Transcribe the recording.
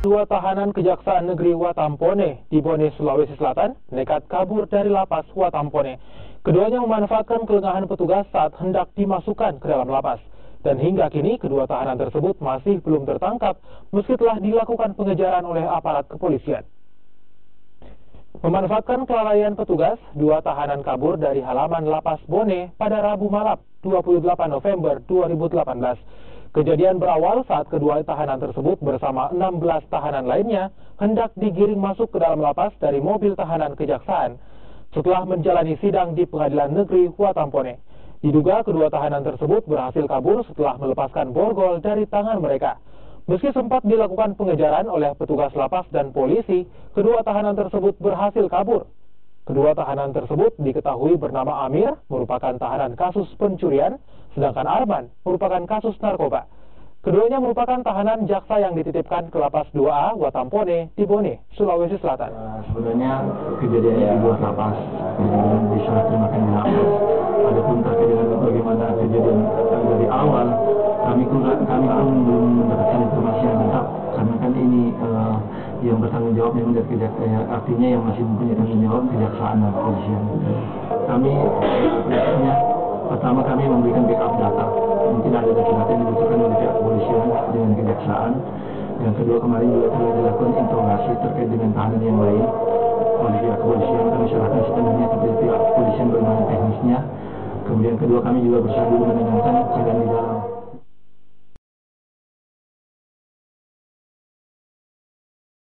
Dua tahanan Kejaksaan Negeri Watampone di Bone, Sulawesi Selatan nekat kabur dari lapas Watampone. Keduanya memanfaatkan kelengahan petugas saat hendak dimasukkan ke dalam lapas. Dan hingga kini kedua tahanan tersebut masih belum tertangkap meski telah dilakukan pengejaran oleh aparat kepolisian. Memanfaatkan kelalaian petugas, dua tahanan kabur dari halaman lapas Bone pada Rabu malam 28 November 2018. Kejadian berawal saat kedua tahanan tersebut bersama 16 tahanan lainnya hendak digiring masuk ke dalam lapas dari mobil tahanan kejaksaan setelah menjalani sidang di Pengadilan Negeri Watampone. Diduga kedua tahanan tersebut berhasil kabur setelah melepaskan borgol dari tangan mereka. Meski sempat dilakukan pengejaran oleh petugas lapas dan polisi, kedua tahanan tersebut berhasil kabur. Kedua tahanan tersebut diketahui bernama Amir, merupakan tahanan kasus pencurian, sedangkan Arman merupakan kasus narkoba. Keduanya merupakan tahanan jaksa yang dititipkan ke lapas 2A Watampone di Bone, Sulawesi Selatan. Sebenarnya kejadiannya di luar lapas, kemudian diserah terimakan di lapas. Adapun terkait dengan bagaimana kejadian dari awal, kami pun belum mendapatkan informasi yang lengkap, karena kan ini yang bertanggung jawab memang dari kejaksaan, artinya yang masih mempunyai tanggung jawab kejaksaan dan kepolisian. Kami biasanya pertama kami memberikan backup data, mungkin ada data-data yang dibutuhkan oleh pihak kepolisian dengan kejaksaan. Yang kedua, kemarin juga telah dilakukan interogasi terkait dengan tahanan yang lain oleh pihak kepolisian. Kami serahkan sepenuhnya kepada pihak kepolisian bagaimana teknisnya. Kemudian kedua, kami juga berusaha dulu menenangkan keadaan di dalam